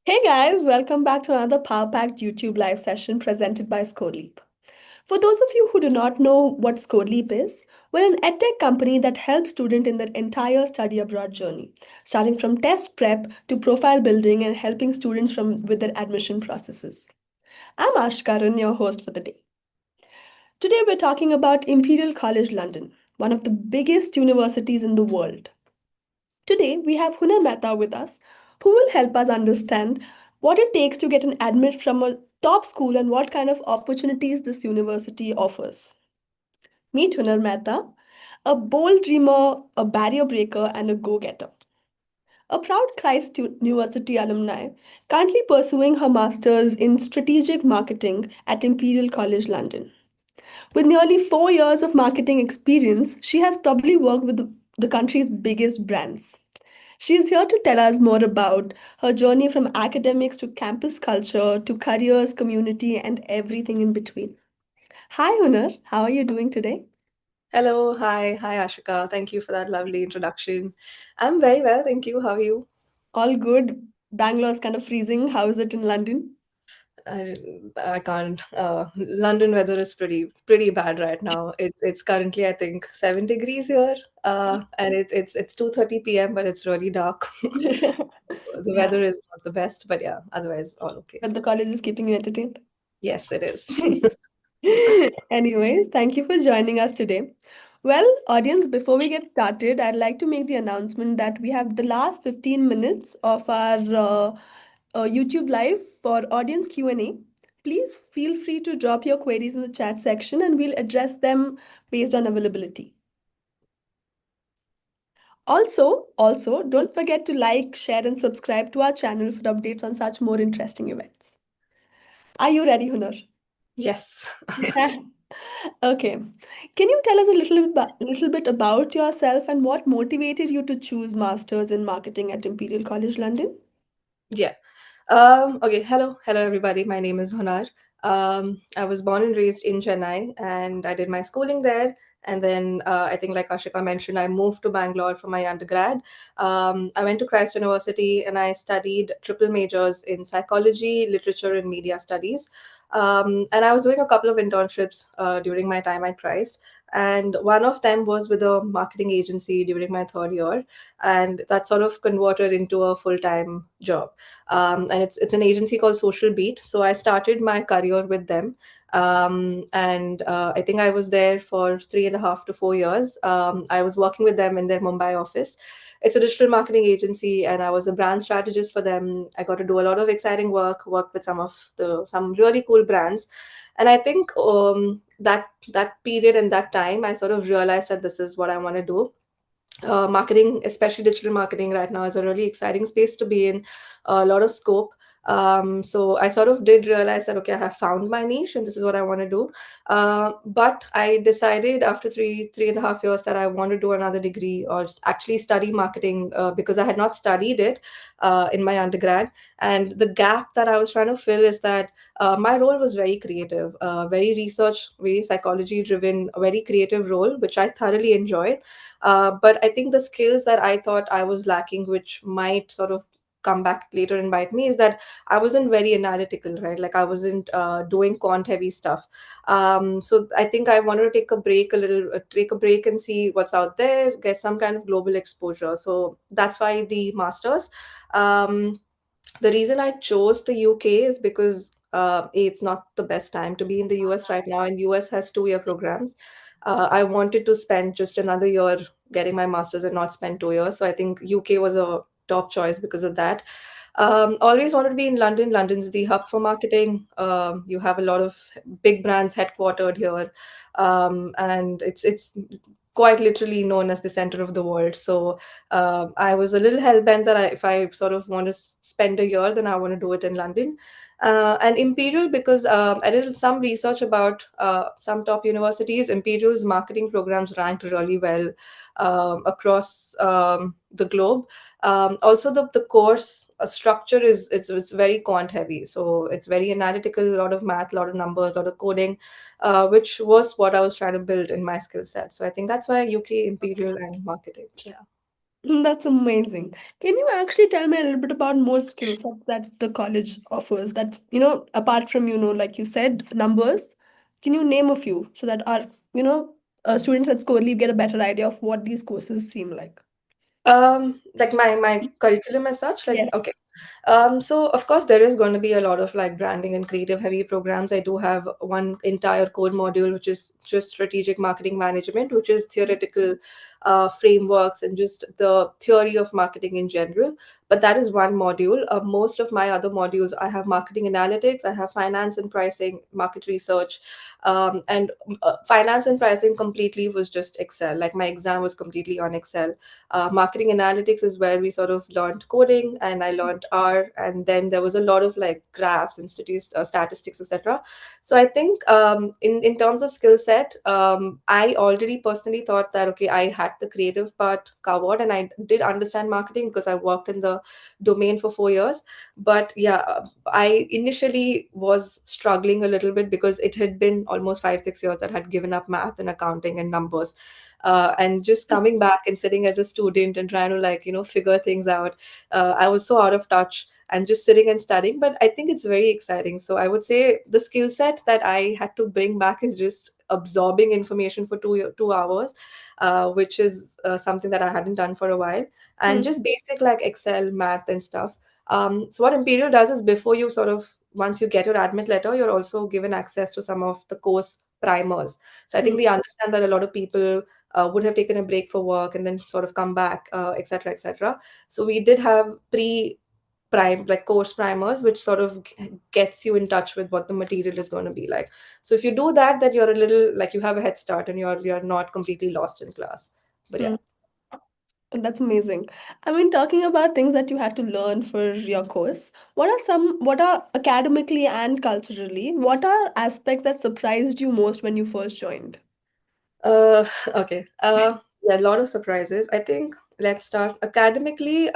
Hey guys, welcome back to another Power Packed YouTube live session presented by ScoreLeap. For those of you who do not know what ScoreLeap is, we're an edtech company that helps students in their entire study abroad journey, starting from test prep to profile building and helping students with their admission processes. I'm Ashkaran, your host for the day. Today we're talking about Imperial College London, one of the biggest universities in the world. Today, we have Hunar Mehta with us, who will help us understand what it takes to get an admit from a top school and what kind of opportunities this university offers. Meet Hunar Mehta, a bold dreamer, a barrier breaker, and a go getter. A proud Christ University alumni, currently pursuing her master's in strategic marketing at Imperial College London. With nearly 4 years of marketing experience, she has probably worked with the country's biggest brands. She is here to tell us more about her journey from academics to campus culture to careers, community, and everything in between. Hi, Hunar. How are you doing today? Hello, hi, Ashika. Thank you for that lovely introduction. I'm very well, thank you. How are you? All good. Bangalore's kind of freezing. How is it in London? I, I can't. London weather is pretty bad right now. It's currently I think 7 degrees here, and it's 2:30 p.m. but it's really dark. The Yeah, weather is not the best, but yeah, otherwise all okay. but the college is keeping you entertained. Yes, it is. Anyways, thank you for joining us today. Well, audience, before we get started, I'd like to make the announcement that we have the last 15 minutes of our YouTube live for audience Q&A. Please feel free to drop your queries in the chat section and we'll address them based on availability. Also, don't forget to like, share, and subscribe to our channel for updates on such more interesting events. Are you ready, Hunar? Yes. Okay. Can you tell us a little bit about yourself and what motivated you to choose masters in marketing at Imperial College London? Yeah. Okay. Hello, everybody. My name is Hunar. I was born and raised in Chennai, and I did my schooling there. And then I think, like Ashika mentioned, I moved to Bangalore for my undergrad. I went to Christ University, and I studied triple majors in psychology, literature, and media studies. And I was doing a couple of internships during my time at Christ, and one of them was with a marketing agency during my third year, and that sort of converted into a full time job, and it's an agency called Social Beat. So I started my career with them, and I think I was there for 3.5 to 4 years. I was working with them in their Mumbai office. It's a digital marketing agency, and I was a brand strategist for them. I got to do a lot of exciting work, worked with some really cool brands, and I think that period and that time, I sort of realized that this is what I want to do. Marketing, especially digital marketing right now, is a really exciting space to be in, a lot of scope. So I sort of did realize that, okay, I have found my niche and this is what I want to do. But I decided after three and a half years that I want to do another degree or actually study marketing, because I had not studied it in my undergrad. And the gap that I was trying to fill is that my role was very creative, very research, very psychology driven, a very creative role, which I thoroughly enjoyed. But I think the skills that I thought I was lacking, which might sort of come back later and bite me, is that I wasn't very analytical, right? Like I wasn't doing quant heavy stuff. So I think I wanted to take a break and see what's out there, get some kind of global exposure. So that's why the masters. Um, the reason I chose the UK is because it's not the best time to be in the US right now, and US has 2 year programs. I wanted to spend just another year getting my master's and not spend 2 years. So I think UK was a top choice because of that. Always wanted to be in London. London's the hub for marketing. You have a lot of big brands headquartered here, and it's quite literally known as the center of the world. So I was a little hell bent that if I sort of want to spend a year, then I want to do it in London. And Imperial, because I did some research about some top universities. Imperial's marketing programs ranked really well across the globe. Also, the course structure is it's very quant heavy, so it's very analytical, a lot of math, a lot of numbers, a lot of coding, which was what I was trying to build in my skill set. So I think that's why UK, Imperial, and marketing. Yeah. That's amazing. Can you actually tell me a little bit about more skill sets that the college offers? That's, apart from, like you said, numbers, can you name a few so that our, students at ScoreLeap get a better idea of what these courses seem like? Like my curriculum as such, like Yes. okay. So of course there is going to be a lot of like branding and creative heavy programs. I do have one entire core module which is just strategic marketing management, which is theoretical frameworks and just the theory of marketing in general. But that is one module. Most of my other modules, I have marketing analytics, I have finance and pricing, market research, and finance and pricing completely was just Excel. Like my exam was completely on Excel. Marketing analytics is where we sort of learned coding, and I learned R, and then there was a lot of like graphs and statistics, etc. So I think in terms of skill set, I already personally thought that okay, I had the creative part covered, and I did understand marketing because I worked in the domain for 4 years. But yeah, I initially was struggling a little bit because it had been almost 5 6 years that I had given up math and accounting and numbers, and just coming back and sitting as a student and trying to like figure things out. I was so out of touch and just sitting and studying, but I think it's very exciting. So I would say the skill set that I had to bring back is just absorbing information for 2 hours, which is something that I hadn't done for a while, and just basic like Excel, math, and stuff. So what Imperial does is before you sort of once you get your admit letter, you're also given access to some of the course primers. So I think they understand that a lot of people would have taken a break for work and then sort of come back, etc., etc. So we did have prime like course primers, which sort of gets you in touch with what the material is going to be like. So if you do that, that you're a little like you have a head start and you're not completely lost in class. But yeah. Mm. That's amazing. I mean, talking about things that you had to learn for your course, what are academically and culturally, what are aspects that surprised you most when you first joined? Okay. Yeah, a lot of surprises. I think let's start academically.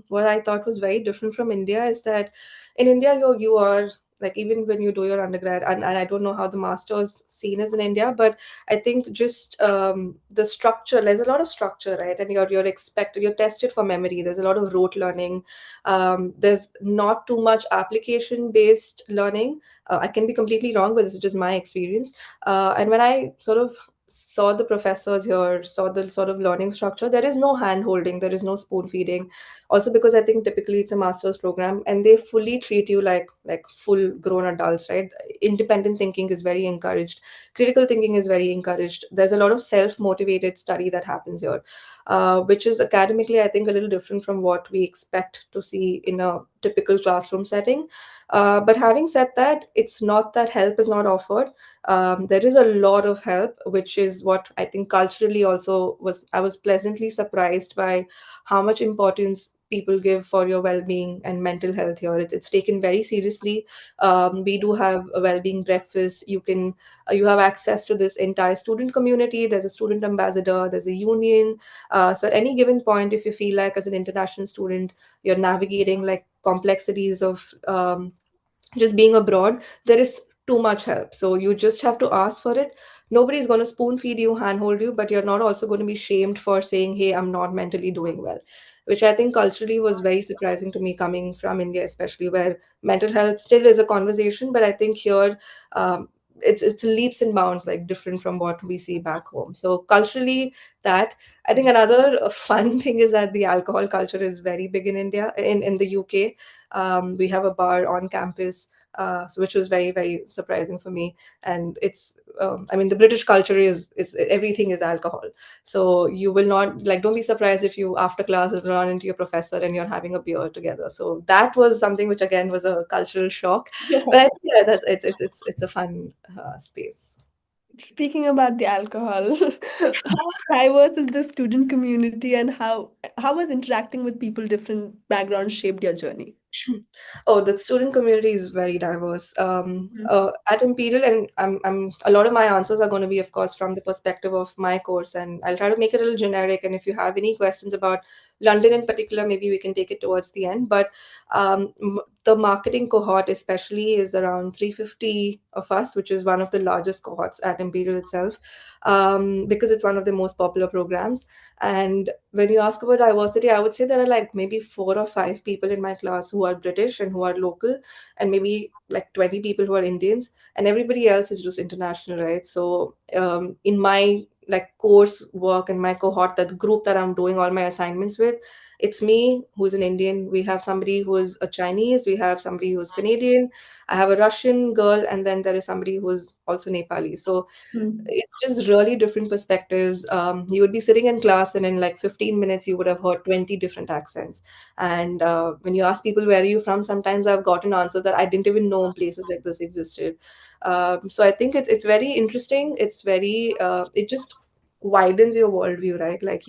What I thought was very different from India is that in India, you are like even when you do your undergrad, and I don't know how the master's scene is in India, but I think just the structure. There's a lot of structure, right? And you're tested for memory. There's a lot of rote learning. There's not too much application based learning. I can be completely wrong, but this is just my experience. And when I sort of saw the professors here, saw the sort of learning structure, there is no hand holding, there is no spoon feeding. Also because I think typically it's a master's program and they fully treat you like full grown adults, right? Independent thinking is very encouraged. Critical thinking is very encouraged. There's a lot of self-motivated study that happens here, which is academically, I think, a little different from what we expect to see in a typical classroom setting. But having said that, it's not that help is not offered. There is a lot of help, which is what I think culturally also was. I was pleasantly surprised by how much importance people give for your well-being and mental health here. It's taken very seriously. We do have a well-being breakfast. You have access to this entire student community. There's a student ambassador. There's a union. So at any given point, if you feel like as an international student you're navigating like complexities of just being abroad, there is too much help. So you just have to ask for it. Nobody's going to spoon feed you, handhold you, but you're not also going to be shamed for saying, hey, I'm not mentally doing well, which I think culturally was very surprising to me coming from India, especially where mental health still is a conversation. But I think here, it's leaps and bounds like different from what we see back home. So culturally, that I think another fun thing is that the alcohol culture is very big in India. In the UK, we have a bar on campus, which was very very surprising for me. And it's I mean the British culture is everything is alcohol. So you will not like don't be surprised if you after class will run into your professor and you're having a beer together. So that was something which again was a cultural shock. But I think yeah, that's it's a fun space. Speaking about the alcohol, how diverse is the student community and how was interacting with people different backgrounds shaped your journey? Oh, the student community is very diverse. At Imperial, and a lot of my answers are going to be, of course, from the perspective of my course, and I'll try to make it a little generic. And if you have any questions about London in particular, maybe we can take it towards the end. But the the marketing cohort especially is around 350 of us, which is one of the largest cohorts at Imperial itself, because it's one of the most popular programs. And when you ask about diversity, I would say there are like maybe 4 or 5 people in my class who are British and who are local, and maybe like 20 people who are Indians, and everybody else is just international, right? So in my like course work and my cohort, that group that I'm doing all my assignments with, it's me who's an Indian. We have somebody who is a Chinese. We have somebody who's Canadian. I have a Russian girl, and then there is somebody who's also Nepali. So Mm. it's just really different perspectives. You would be sitting in class, and in like 15 minutes, you would have heard 20 different accents. And when you ask people, where are you from? Sometimes I've gotten answers that I didn't even know places like this existed. So I think it's very interesting. It's very, it just widens your worldview, right? Like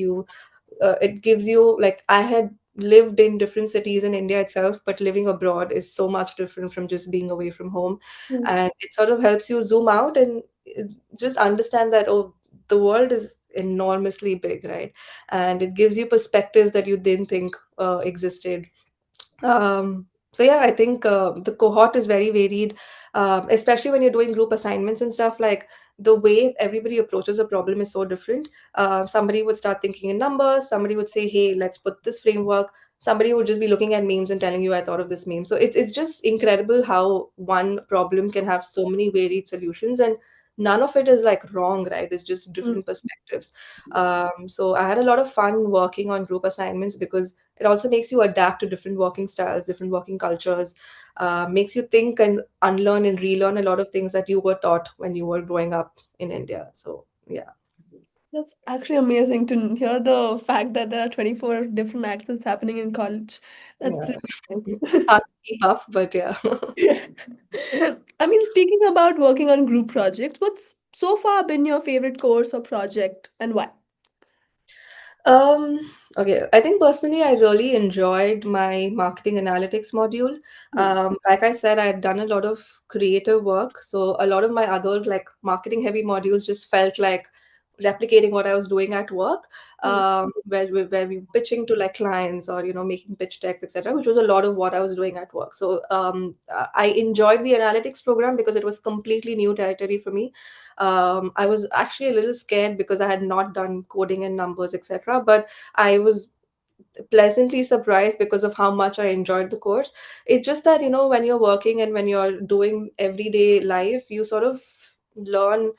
it gives you, like, I had lived in different cities in India itself, but living abroad is so much different from just being away from home. Mm. And it sort of helps you zoom out and just understand that, oh, the world is enormously big, right? And it gives you perspectives that you didn't think existed. So yeah, I think the cohort is very varied, especially when you're doing group assignments and stuff. Like, the way everybody approaches a problem is so different. Somebody would start thinking in numbers. Somebody would say, "Hey, let's put this framework." Somebody would just be looking at memes and telling you, "I thought of this meme." So it's just incredible how one problem can have so many varied solutions, and none of it is like wrong, right? It's just Mm. different perspectives. So I had a lot of fun working on group assignments because it also makes you adapt to different working styles, different working cultures, makes you think and unlearn and relearn a lot of things that you were taught when you were growing up in India. So, yeah. That's actually amazing to hear the fact that there are 24 different accents happening in college. That's Yeah. really Hard to keep up, but yeah. nice. I mean, speaking about working on group projects, what's so far been your favorite course or project and why? Um, okay, I think personally, I really enjoyed my marketing analytics module. Hmm. Like I said, I had done a lot of creative work, so a lot of my other like marketing heavy modules just felt like replicating what I was doing at work, Hmm. where we were pitching to like clients or making pitch decks, etc., which was a lot of what I was doing at work. So I enjoyed the analytics program because it was completely new territory for me. I was actually a little scared because I had not done coding and numbers, etc. But I was pleasantly surprised because of how much I enjoyed the course. It's just that, when you're working and when you're doing everyday life, you sort of learn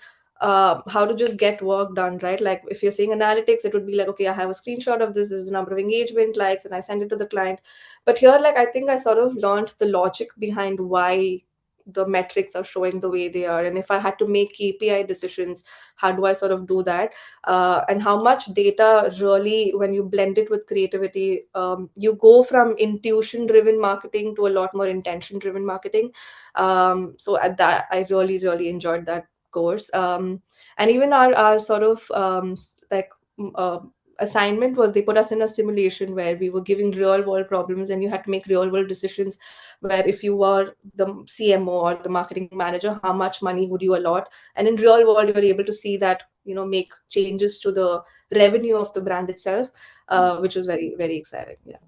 how to just get work done, right? Like, if you're saying analytics, it would be like, okay, I have a screenshot of this is the number of engagement likes, and I send it to the client. But here, like, I think I sort of learned the logic behind why the metrics are showing the way they are, and if I had to make KPI decisions, how do I sort of do that? And how much data really, when you blend it with creativity, you go from intuition driven marketing to a lot more intention driven marketing. So at that, I really really enjoyed that course. And even our sort of like assignment was, they put us in a simulation where we were giving real world problems, and you had to make real world decisions, where if you were the CMO or the marketing manager, how much money would you allot? And in real world, you're able to see that, make changes to the revenue of the brand itself, which was very very exciting. Yeah.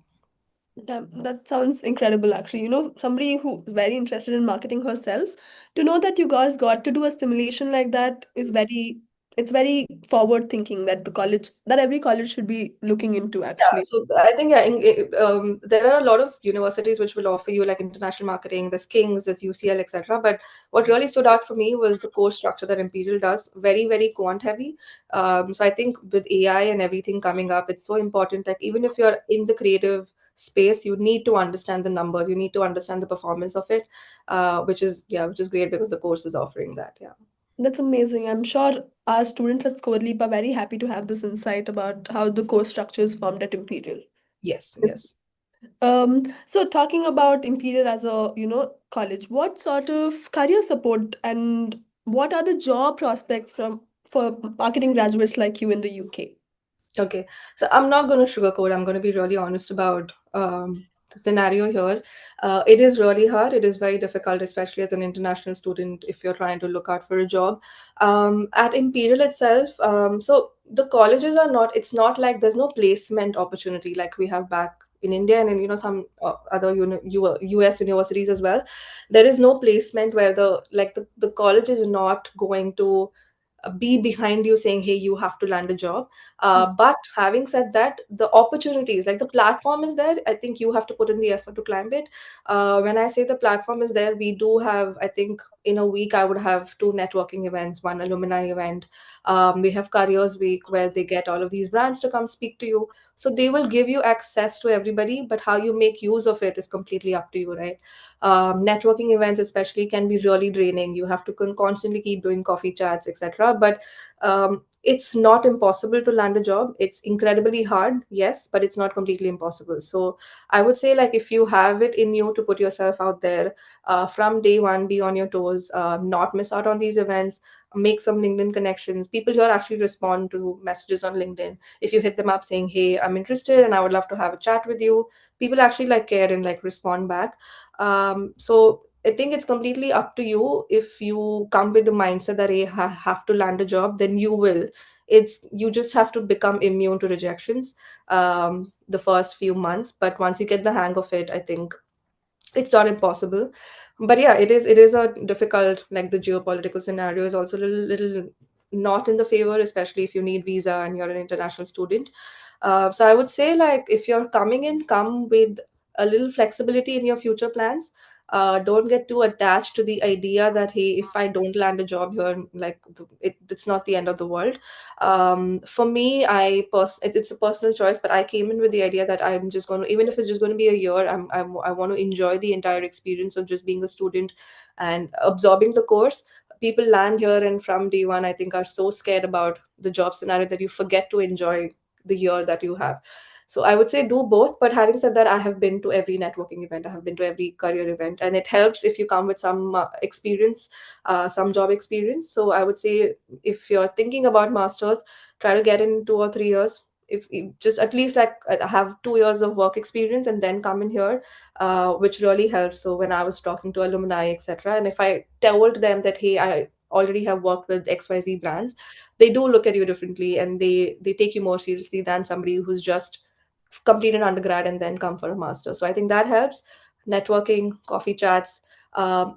That sounds incredible, actually. Somebody who's very interested in marketing herself, to know that you guys got to do a simulation like that is it's very forward thinking that that every college should be looking into, Yeah, actually. so I think, yeah, there are a lot of universities which will offer you like international marketing. There's King's, there's UCL, etc. But what really stood out for me was the course structure that Imperial does. Very, very quant heavy. So I think with AI and everything coming up, it's so important. Like, even if you're in the creative space, you need to understand the numbers. You need to understand the performance of it, which is great because the course is offering that. Yeah. That's amazing. I'm sure our students at ScoreLeap are very happy to have this insight about how the course structure is formed at Imperial. Yes. Yes. So talking about Imperial as a, college, what sort of career support and what are the job prospects for marketing graduates like you in the UK? Okay, so I'm not going to sugarcoat. I'm going to be really honest about the scenario here. It is really hard. It is very difficult, especially as an international student, if you're trying to look out for a job. At Imperial itself, so the colleges are not, it's not like there's no placement opportunity like we have back in India and in some other US universities as well, there is no placement where the college is not going to be behind you saying, hey, you have to land a job. But having said that, the opportunities, like the platform is there. I think you have to put in the effort to climb it. When I say the platform is there, we do have, I think in a week I would have two networking events, one alumni event. We have careers week where they get all of these brands to come speak to you. So they will give you access to everybody, but how you make use of it is completely up to you, right? Networking events especially can be really draining. You have to constantly keep doing coffee chats, etc. But it's not impossible to land a job. It's incredibly hard, yes, but it's not completely impossible. So I would say, like, if you have it in you to put yourself out there from day one, be on your toes, not miss out on these events, make some LinkedIn connections. People here actually respond to messages on LinkedIn. If you hit them up saying, hey, I'm interested and I would love to have a chat with you, people actually like care and like respond back. So I think it's completely up to you. If you come with the mindset that I have to land a job, then you will. It's you just have to become immune to rejections the first few months. But once you get the hang of it, I think it's not impossible. But yeah, it is a difficult, like the geopolitical scenario is also a little not in the favor, especially if you need visa and you're an international student. So I would say, like, if you're coming in, come with a little flexibility in your future plans. Don't get too attached to the idea that, hey, if I don't land a job here, like, it's not the end of the world. For me, it's a personal choice, but I came in with the idea that I'm just going to, even if it's just going to be a year, I want to enjoy the entire experience of just being a student and absorbing the course. People land here and from day one, I think, are so scared about the job scenario that you forget to enjoy the year that you have. So I would say do both. But having said that, I have been to every networking event, I have been to every career event, and it helps if you come with some experience, some job experience. So I would say, if you're thinking about masters, try to get in 2 or 3 years. If you just at least, like, have 2 years of work experience and then come in here, which really helps. So when I was talking to alumni, etc., and if I told them that, hey, I already have worked with XYZ brands, they do look at you differently, and they take you more seriously than somebody who's just completed undergrad and then come for a master. So I think that helps. Networking, coffee chats.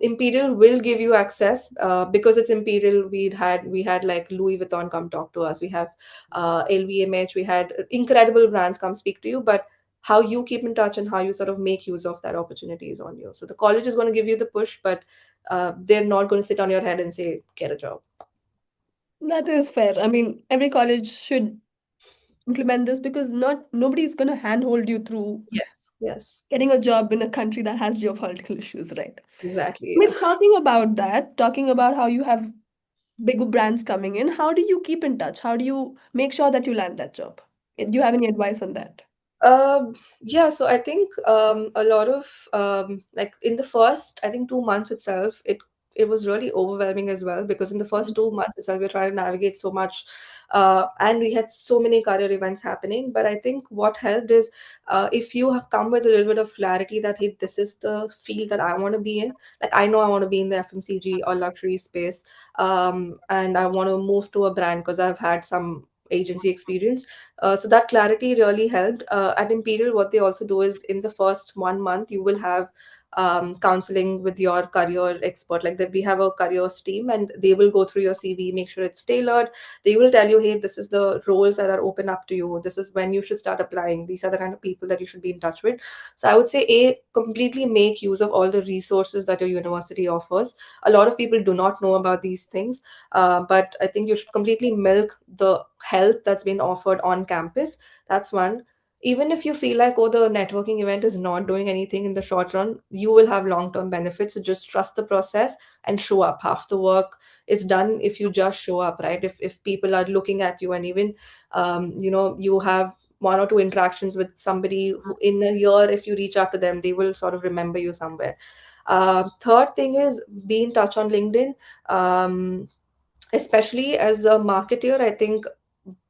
Imperial will give you access, because it's Imperial. We had like Louis Vuitton come talk to us. We have LVMH. We had incredible brands come speak to you. But how you keep in touch and how you sort of make use of that opportunity is on you. So the college is going to give you the push, but they're not going to sit on your head and say, get a job. That is fair. I mean, every college should implement this because not nobody's going to handhold you through Yes, yes, getting a job in a country that has geopolitical issues, right? exactly. I Yeah. mean, talking about that, talking about how you have big brands coming in, how do you keep in touch? How do you make sure that you land that job? Do you have any advice on that? Yeah, so I think a lot of like in the first, I think 2 months itself, it was really overwhelming as well, because in the first 2 months itself, we're trying to navigate so much, and we had so many career events happening. But I think what helped is, if you have come with a little bit of clarity that, hey, this is the field that I want to be in. Like, I know I want to be in the FMCG or luxury space, and I want to move to a brand because I've had some agency experience. So that clarity really helped. At Imperial, what they also do is, in the first 1 month, you will have counseling with your career expert. Like that, we have a careers team, and they will go through your CV, make sure it's tailored. They will tell you, hey, this is the roles that are open up to you. This is when you should start applying. These are the kind of people that you should be in touch with. So I would say, completely make use of all the resources that your university offers. A lot of people do not know about these things, but I think you should completely milk the help that's been offered on campus. That's one. Even if you feel like, oh, the networking event is not doing anything in the short run, you will have long term benefits. So just trust the process and show up. Half the work is done if you just show up, right? If people are looking at you, and even you have one or two interactions with somebody who, in a year, if you reach out to them, they will sort of remember you somewhere. Third thing is, be in touch on LinkedIn. um, Especially as a marketer, I think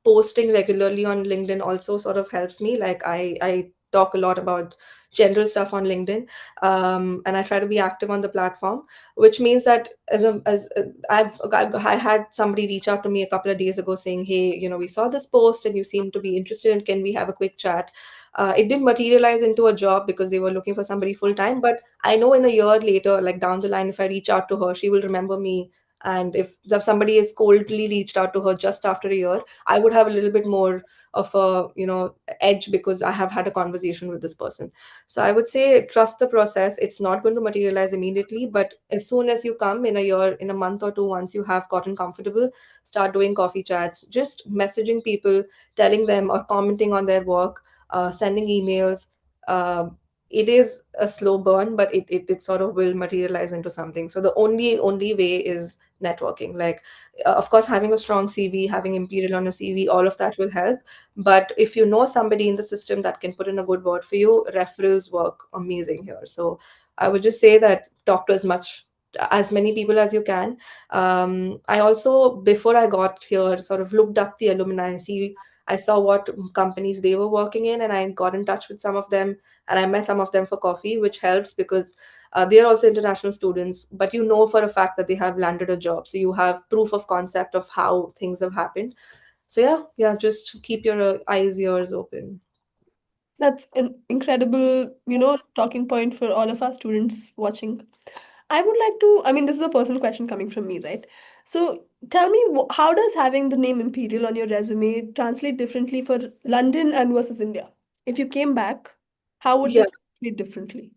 posting regularly on LinkedIn also sort of helps me. Like, I talk a lot about general stuff on LinkedIn, and I try to be active on the platform, which means that I had somebody reach out to me a couple of days ago saying, "Hey, we saw this post and you seem to be interested. And can we have a quick chat?" It didn't materialize into a job because they were looking for somebody full time, but I know in a year later, like down the line, if I reach out to her, she will remember me. And if somebody is coldly reached out to her just after a year, I would have a little bit more of a edge because I have had a conversation with this person. So I would say trust the process. It's not going to materialize immediately, but as soon as you come in a year, in a month or two, once you have gotten comfortable, start doing coffee chats, just messaging people, telling them or commenting on their work, sending emails. Uh, it is a slow burn, but it sort of will materialize into something. So the only way is networking. Like, of course, having a strong CV, having Imperial on a CV, all of that will help. But if you know somebody in the system that can put in a good word for you, referrals work amazing here. So I would just say that talk to as many people as you can. I also, before I got here, sort of looked up the alumni. See, I saw what companies they were working in, and I got in touch with some of them, and I met some of them for coffee, which helps because they are also international students, but you know for a fact that they have landed a job. So you have proof of concept of how things have happened. So yeah, just keep your eyes, ears open. That's an incredible, talking point for all of our students watching. I would like to, I mean, this is a personal question coming from me, right? So tell me, how does having the name Imperial on your resume translate differently for London and versus India? If you came back, how would Yeah. this translate differently?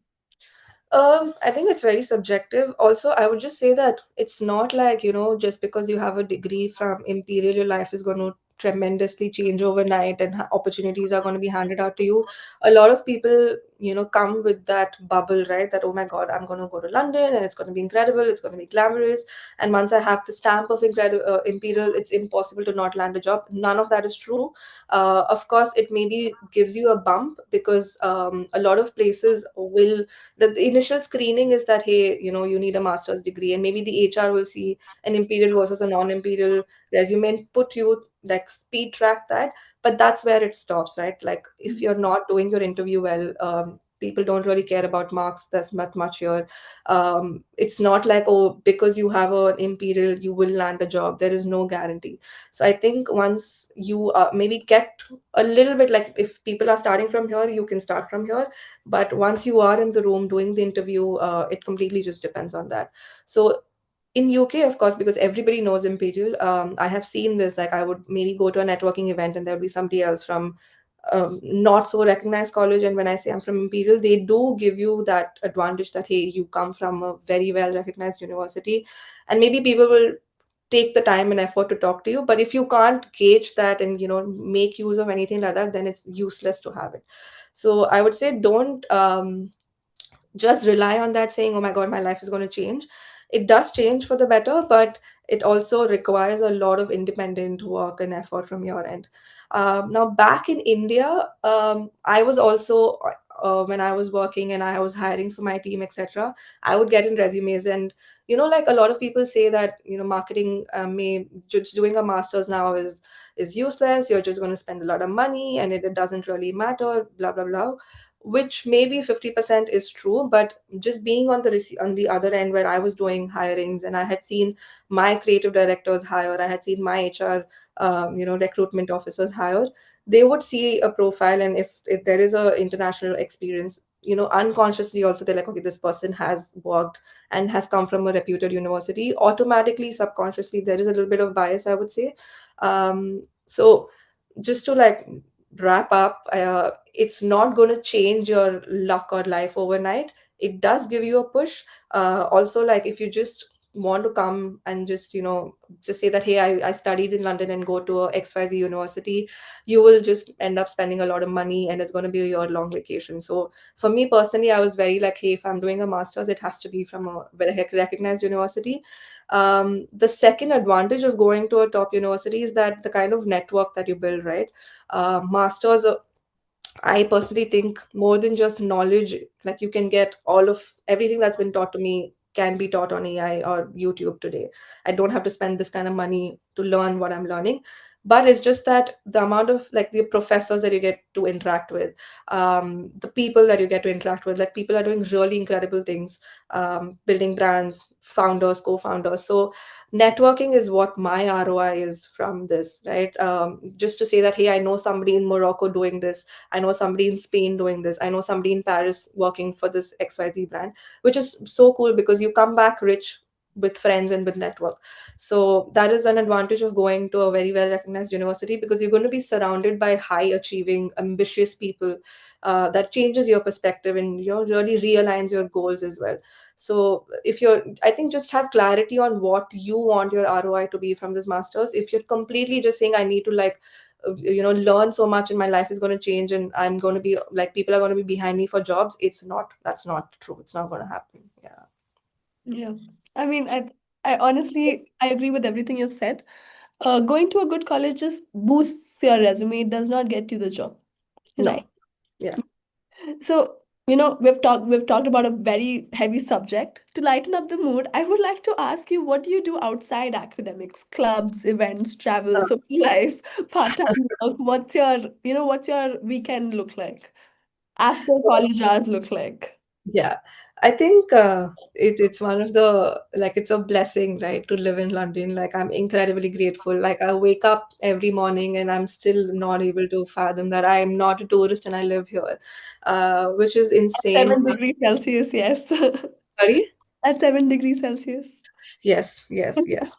I think it's very subjective. Also, I would just say that it's not like, just because you have a degree from Imperial, your life is going to tremendously change overnight and opportunities are going to be handed out to you. A lot of people, come with that bubble, right? That, oh my God, I'm going to go to London and it's going to be incredible, it's going to be glamorous. And once I have the stamp of Imperial, it's impossible to not land a job. None of that is true. Of course, it maybe gives you a bump because a lot of places will the initial screening is that, hey, you need a master's degree, and maybe the HR will see an Imperial versus a non-Imperial resume and put you like speed track that. But that's where it stops, right? Like, if you're not doing your interview well, people don't really care about marks. There's not much here. It's not like, oh, because you have an Imperial you will land a job. There is no guarantee. So I think once you maybe get a little bit, like, if people are starting from here, you can start from here. But once you are in the room doing the interview, it completely just depends on that. So in UK, of course, because everybody knows Imperial, I have seen this. Like, I would maybe go to a networking event and there'll be somebody else from not so recognized college, and when I say I'm from Imperial, they do give you that advantage that, hey, you come from a very well recognized university, and maybe people will take the time and effort to talk to you. But if you can't gauge that and make use of anything like that, then it's useless to have it. So I would say, don't just rely on that saying, oh my God, my life is going to change. It does change for the better, but it also requires a lot of independent work and effort from your end. Now, back in India, I was also, when I was working and I was hiring for my team, etc., I would get in resumes. And like, a lot of people say that marketing, may just doing a master's now is useless. You're just going to spend a lot of money and it doesn't really matter, blah blah blah, which maybe 50% is true. But just being on on the other end, where I was doing hirings and I had seen my creative directors hire, I had seen my HR recruitment officers hire, they would see a profile, and if there is a international experience, unconsciously also they're like, okay, this person has worked and has come from a reputed university. Automatically, subconsciously, there is a little bit of bias, I would say. So just to like wrap up, it's not going to change your luck or life overnight. It does give you a push. Also, like, if you just want to come and just say that, hey, I studied in London and go to a XYZ university, you will just end up spending a lot of money and it's going to be a year long vacation. So for me personally, I was very like, hey, if I'm doing a master's, it has to be from a very recognized university. The second advantage of going to a top university is that the kind of network that you build, right? Masters, I personally think, more than just knowledge, like, you can get all of everything that's been taught to me can be taught on AI or YouTube today. I don't have to spend this kind of money to learn what I'm learning. But it's just that the amount of like the professors that you get to interact with, the people that you get to interact with, like people are doing really incredible things, building brands, founders, co-founders. So networking is what my ROI is from this, right? Just to say that, hey, I know somebody in Morocco doing this, I know somebody in Spain doing this, I know somebody in Paris working for this XYZ brand, which is so cool because you come back rich with friends and with network. So that is an advantage of going to a very well recognized university, because you're going to be surrounded by high achieving, ambitious people. That changes your perspective and really realigns your goals as well. So if you're, I think, just have clarity on what you want your ROI to be from this masters. If you're completely just saying I need to like learn so much and my life is going to change and I'm going to be like people are going to be behind me for jobs, it's not, that's not true. It's not going to happen. Yeah. Yeah. I mean, I honestly I agree with everything you've said. Going to a good college just boosts your resume. It does not get you the job. You know. No. Yeah. So, we've talked about a very heavy subject. To lighten up the mood, I would like to ask you, what do you do outside academics? Clubs, events, travel, social life, part-time work. What's your weekend look like? After college hours look like? Yeah, I think it's one of the, like, it's a blessing, right, to live in London. Like, I'm incredibly grateful. Like, I wake up every morning and I'm still not able to fathom that I am not a tourist and I live here, which is insane. 7 degrees Celsius, yes. Sorry? At 7 degrees Celsius. Yes, yes, yes.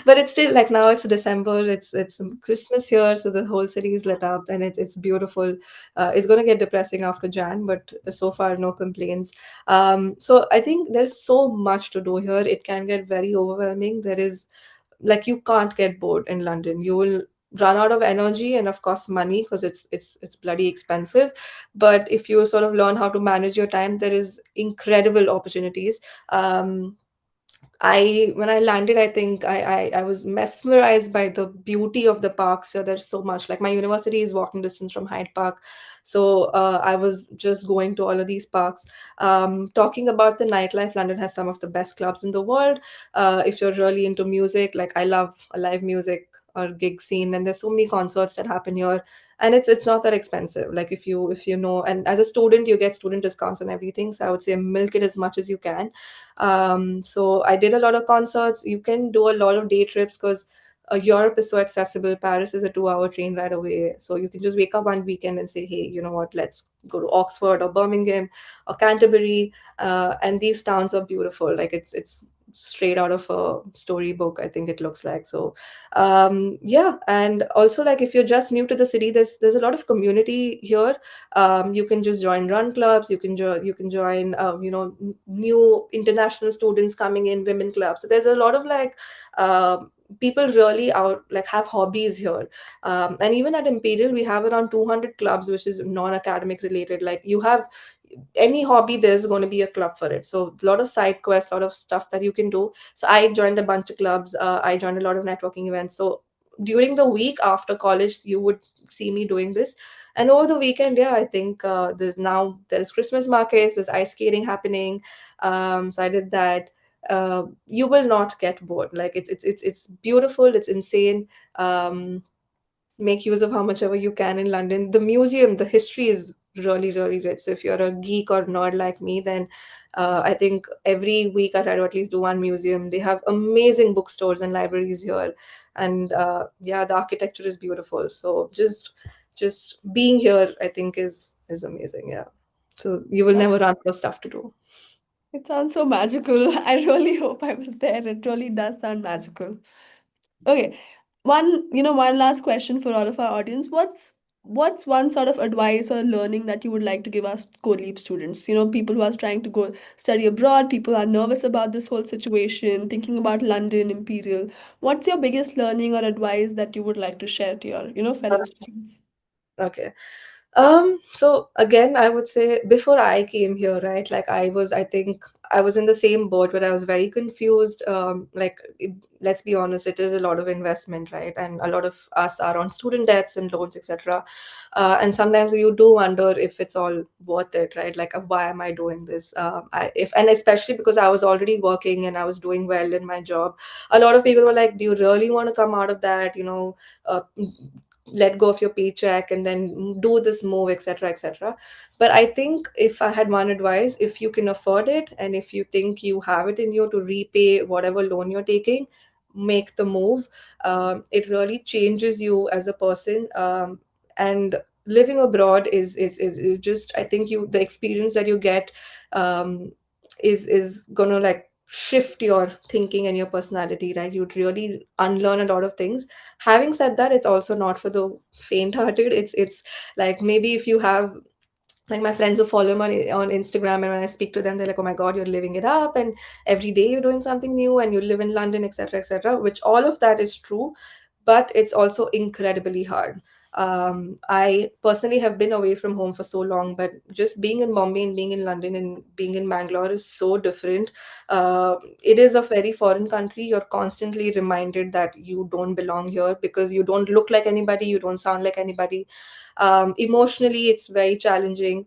But it's still like now it's December, it's Christmas here, so the whole city is lit up and it's beautiful. It's gonna get depressing after Jan, but so far no complaints. So I think there's so much to do here. It can get very overwhelming. There is, like, you can't get bored in London. You will run out of energy and of course money, because it's bloody expensive. But if you sort of learn how to manage your time, there is incredible opportunities. um I when I landed, I think I was mesmerized by the beauty of the parks. So there's so much. Like, my university is walking distance from Hyde Park, so I was just going to all of these parks. Talking about the nightlife, London has some of the best clubs in the world. If you're really into music, like, I love a live music or gig scene, and there's so many concerts that happen here, and it's not that expensive. Like, if you know, and as a student, you get student discounts and everything. So I would say milk it as much as you can. So I did a lot of concerts. You can do a lot of day trips because Europe is so accessible. Paris is a 2-hour train ride away. So you can just wake up one weekend and say, hey, you know what, let's go to Oxford or Birmingham or Canterbury. And these towns are beautiful. Like, it's straight out of a storybook, I think it looks like. So yeah. And also, like, if you're just new to the city, there's a lot of community here. You can just join run clubs. You can join new international students coming in, women clubs. So there's a lot of, like, people really out, like, have hobbies here. And even at Imperial, we have around 200 clubs, which is non-academic related. Like, you have any hobby, there's going to be a club for it. So a lot of side quests, a lot of stuff that you can do. So I joined a bunch of clubs. I joined a lot of networking events. So during the week after college, you would see me doing this. And over the weekend, yeah, I think there's Christmas markets, there's ice skating happening. So I did that. You will not get bored. Like, it's beautiful, it's insane. Make use of how much ever you can in London. The museum, the history is really, really rich. So if you're a geek or nerd like me, then I think every week I try to at least do one museum. They have amazing bookstores and libraries here, and yeah, the architecture is beautiful. So just being here, I think, is amazing. Yeah. So you will never run out of stuff to do. It sounds so magical. I really hope I was there. It really does sound magical. Okay. One last question for all of our audience. What's one sort of advice or learning that you would like to give us co-leap students? People who are trying to go study abroad, people who are nervous about this whole situation, thinking about London, Imperial. What's your biggest learning or advice that you would like to share to your fellow students? Okay. So again, I would say before I came here, right? Like I think I was in the same boat where I was very confused. Let's be honest, it is a lot of investment, right? And a lot of us are on student debts and loans, etc. And sometimes you do wonder if it's all worth it, right? Like, why am I doing this? If and especially because I was already working and I was doing well in my job, a lot of people were like, "Do you really want to come out of that? Uh, let go of your paycheck and then do this move, etc., etc." But I think if I had one advice, if you can afford it and if you think you have it in you to repay whatever loan you're taking, make the move. It really changes you as a person. And living abroad is just, I think, you the experience that you get um, is gonna like shift your thinking and your personality, right? You'd really unlearn a lot of things. Having said that, it's also not for the faint hearted. It's like, maybe if you have, like, my friends who follow me on Instagram, and when I speak to them, they're like, "Oh my god, you're living it up, and every day you're doing something new, and you live in London, etc., etc." Which all of that is true, but it's also incredibly hard. I personally have been away from home for so long, but just being in Bombay and being in London and being in Bangalore is so different. It is a very foreign country. You're constantly reminded that you don't belong here because you don't look like anybody, you don't sound like anybody. Emotionally, it's very challenging.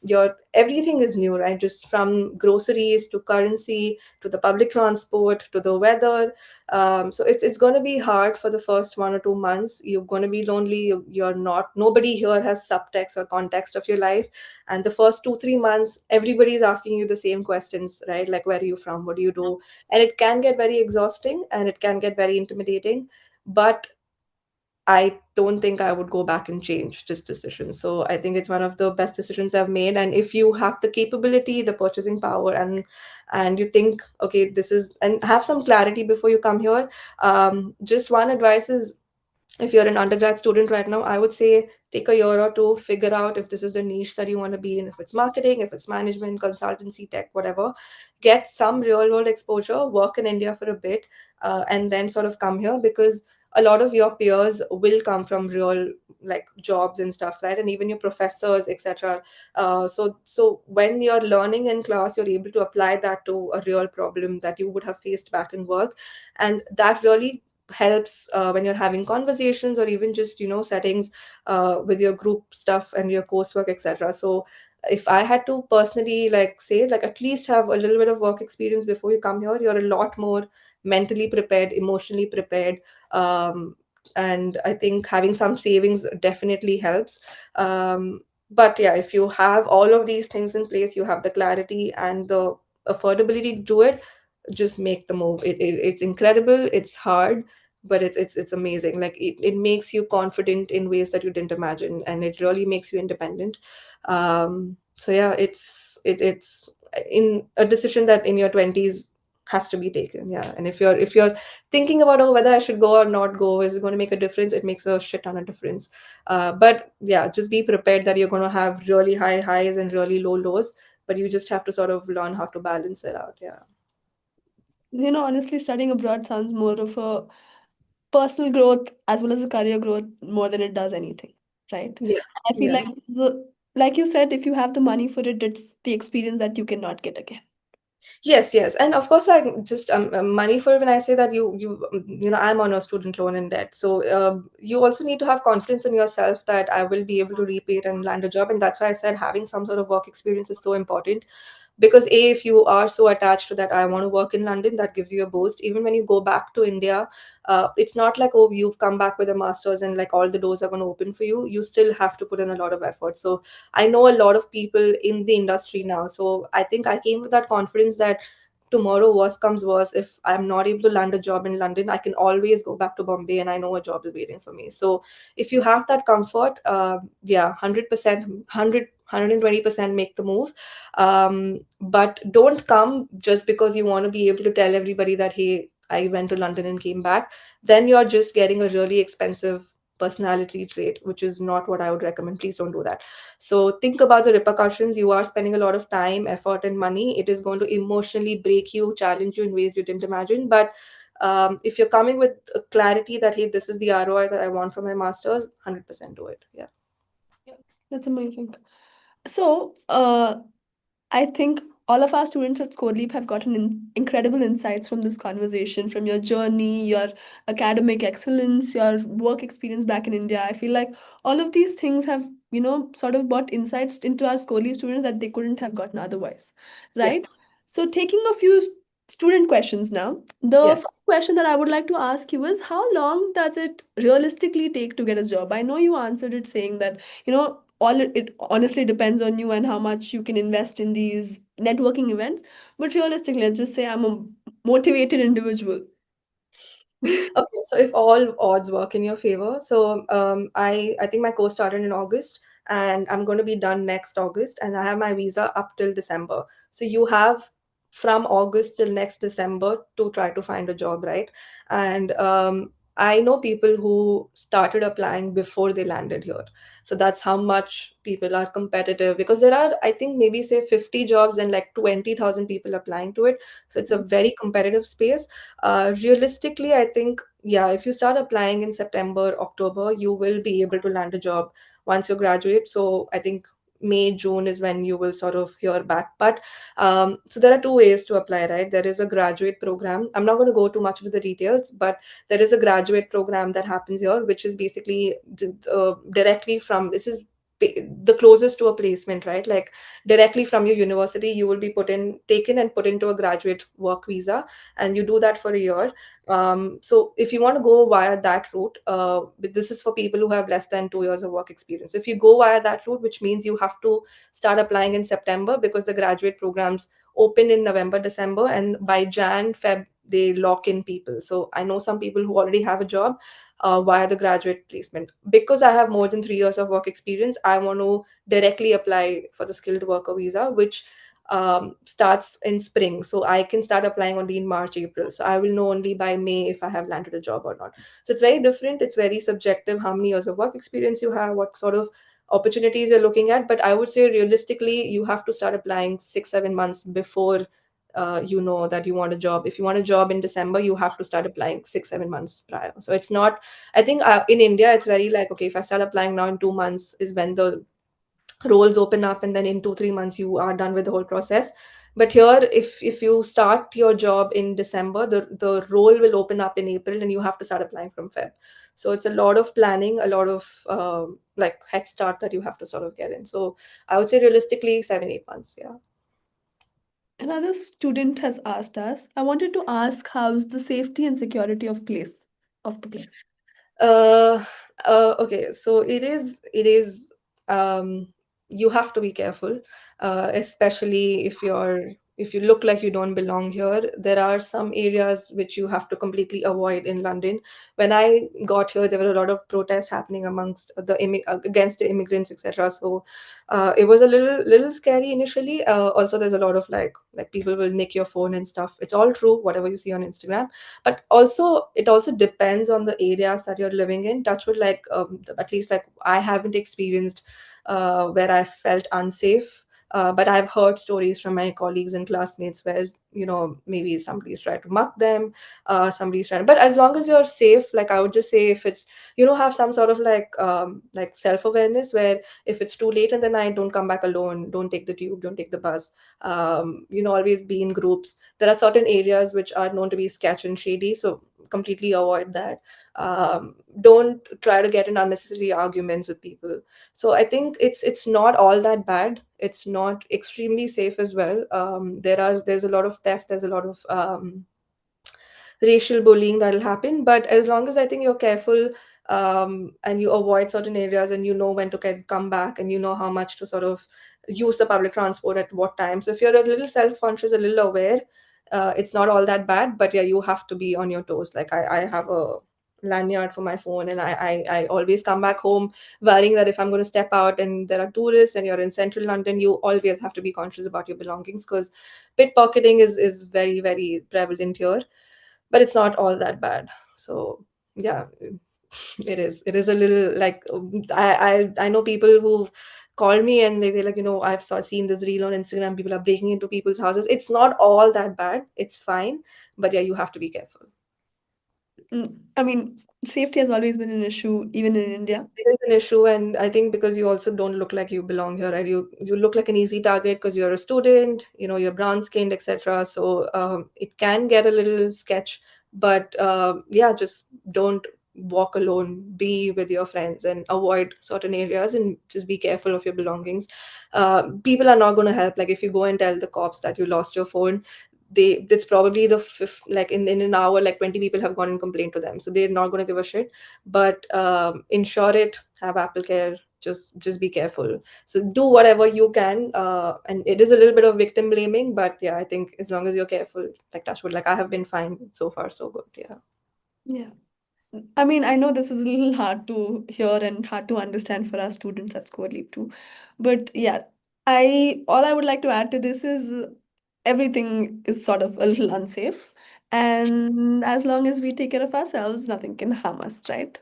Your everything is new, right? Just from groceries to currency to the public transport to the weather. So it's going to be hard for the first 1 or 2 months. You're going to be lonely. You're not. Nobody here has subtext or context of your life, and the first 2 3 months, everybody is asking you the same questions, right? Like, where are you from? What do you do? And it can get very exhausting and it can get very intimidating. But I don't think I would go back and change this decision. So I think it's one of the best decisions I've made. And if you have the capability, the purchasing power, and you think, okay, this is, and have some clarity before you come here. Just one advice is, if you're an undergrad student right now, I would say take a year or two, figure out if this is the niche that you want to be in, if it's marketing, if it's management, consultancy, tech, whatever. Get some real world exposure, work in India for a bit, and then sort of come here, because a lot of your peers will come from real, like, jobs and stuff, right? And even your professors, etc. So when you're learning in class, you're able to apply that to a real problem that you would have faced back in work. And that really helps when you're having conversations, or even just, settings with your group stuff and your coursework, etc. So if I had to personally, like, say, like, at least have a little bit of work experience before you come here, you're a lot more mentally prepared, emotionally prepared. Um, and I think having some savings definitely helps. But yeah, if you have all of these things in place, you have the clarity and the affordability to do it, just make the move. It's incredible, it's hard, but it's amazing. Like, it makes you confident in ways that you didn't imagine, and it really makes you independent. So yeah, it's in a decision that in your 20s has to be taken. Yeah. And if you're thinking about, oh, whether I should go or not go, is it going to make a difference, it makes a shit ton of difference. But yeah, just be prepared that you're going to have really high highs and really low lows, but you just have to sort of learn how to balance it out. Yeah. Honestly, studying abroad sounds more of a personal growth as well as a career growth more than it does anything, right? Yeah. I feel Yeah. like like you said, if you have the money for it, it's the experience that you cannot get again. Yes, yes, and of course, like, just money for, when I say that, I'm on a student loan in debt, so you also need to have confidence in yourself that I will be able to repay it and land a job, and that's why I said having some sort of work experience is so important. Because a, if you are so attached to that, I want to work in London, that gives you a boost. Even when you go back to India, it's not like, oh, you've come back with a master's and like all the doors are going to open for you. You still have to put in a lot of effort. So I know a lot of people in the industry now, so I think I came with that confidence that tomorrow, worst comes worst, if I'm not able to land a job in London, I can always go back to Bombay and I know a job is waiting for me. So if you have that comfort, yeah, 100%, 120% make the move. But don't come just because you want to be able to tell everybody that, hey, I went to London and came back. Then you're just getting a really expensive personality trait, which is not what I would recommend. Please don't do that. So think about the repercussions. You are spending a lot of time, effort, and money. It is going to emotionally break you, challenge you in ways you didn't imagine. But if you're coming with a clarity that, hey, this is the ROI that I want from my master's, 100% do it. Yeah. That's amazing. So, I think all of our students at ScoreLeap have gotten incredible insights from this conversation, from your journey, your academic excellence, your work experience back in India. I feel like all of these things have, sort of brought insights into our ScoreLeap students that they couldn't have gotten otherwise, right? Yes. So, taking a few student questions now. The Yes. first question that I would like to ask you is, how long does it realistically take to get a job? I know you answered it saying that all it honestly depends on you and how much you can invest in these networking events, but realistically, let's just say I'm a motivated individual. Okay, so if all odds work in your favor, so I think my course started in August, and I'm going to be done next August, and I have my visa up till December. So you have from August till next December to try to find a job, right? And I know people who started applying before they landed here. So that's how much people are competitive, because there are, I think, maybe say 50 jobs and like 20,000 people applying to it. So it's a very competitive space. Realistically, I think, yeah, if you start applying in September, October, you will be able to land a job once you graduate. So I think May, June is when you will sort of hear back. But so there are two ways to apply, right? There is a graduate program. I'm not going to go too much into the details, but there is a graduate program that happens here, which is basically directly from, this is the closest to a placement, right? Like directly from your university, you will be taken and put into a graduate work visa, and you do that for a year. So if you want to go via that route, but this is for people who have less than 2 years of work experience. If you go via that route, which means you have to start applying in September, because the graduate programs open in November, December, and by Jan, Feb, they lock in people. So I know some people who already have a job via the graduate placement. Because I have more than 3 years of work experience, I want to directly apply for the skilled worker visa, which starts in spring. So I can start applying only in March, April. So I will know only by May if I have landed a job or not. So it's very different. It's very subjective how many years of work experience you have, what sort of opportunities you're looking at. But I would say realistically, you have to start applying 6, 7 months before you know that you want a job. If you want a job in December, you have to start applying 6, 7 months prior. So it's not, I think in India, it's very like, okay, if I start applying now in 2 months is when the roles open up, and then in 2, 3 months you are done with the whole process. But here, if you start your job in December, the role will open up in April, and you have to start applying from Feb. So it's a lot of planning, a lot of like head start that you have to sort of get in. So I would say realistically 7, 8 months. Yeah. Another student has asked us, I wanted to ask, how's the safety and security of the place? Uh, okay, so it is um you have to be careful, especially if you look like you don't belong here. There are some areas which you have to completely avoid in London. When I got here, there were a lot of protests happening amongst against the immigrants, etc. So it was a little scary initially. Also, there's a lot of like people will nick your phone and stuff. It's all true, whatever you see on Instagram, but also it also depends on the areas that you're living in. Touchwood, like at least like I haven't experienced where I felt unsafe, but I've heard stories from my colleagues and classmates where maybe somebody's trying to muck them, somebody's trying, but as long as you're safe, like I would just say, if it's have some sort of like self-awareness, where if it's too late in the night, don't come back alone, don't take the tube, don't take the bus. Always be in groups. There are certain areas which are known to be sketch and shady, so completely avoid that. Don't try to get in unnecessary arguments with people. So I think it's not all that bad. It's not extremely safe as well. There's a lot of theft, there's a lot of racial bullying that'll happen. But as long as I think you're careful, and you avoid certain areas, and you know when to come back, and you know how much to sort of use the public transport at what time. So if you're a little self-conscious, a little aware, it's not all that bad. But yeah, you have to be on your toes. Like I have a lanyard for my phone, and I always come back home worrying that if I'm going to step out and there are tourists and you're in central London, you always have to be conscious about your belongings, because pickpocketing is very, very prevalent here. But it's not all that bad. So yeah, it is a little like, I know people who call me, and they're like, seen this reel on Instagram, people are breaking into people's houses. It's not all that bad, it's fine. But yeah, you have to be careful. I mean, safety has always been an issue, even in India. It is an issue, and I think because you also don't look like you belong here, right? You look like an easy target because you're a student, you're brown skinned, etc. So it can get a little sketch, but yeah, just don't walk alone. Be with your friends and avoid certain areas, and just be careful of your belongings. People are not going to help. Like if you go and tell the cops that you lost your phone, that's probably the fifth, like in an hour, like 20 people have gone and complained to them, so they're not going to give a shit. But insure it, have Apple Care, just be careful. So do whatever you can, and it is a little bit of victim blaming, but yeah, I think as long as you're careful, like touch wood, like I have been fine so far, so good. Yeah. Yeah. I mean, I know this is a little hard to hear and hard to understand for our students at ScoreLeap too. But yeah, I all I would like to add to this is everything is sort of a little unsafe. And as long as we take care of ourselves, nothing can harm us, right?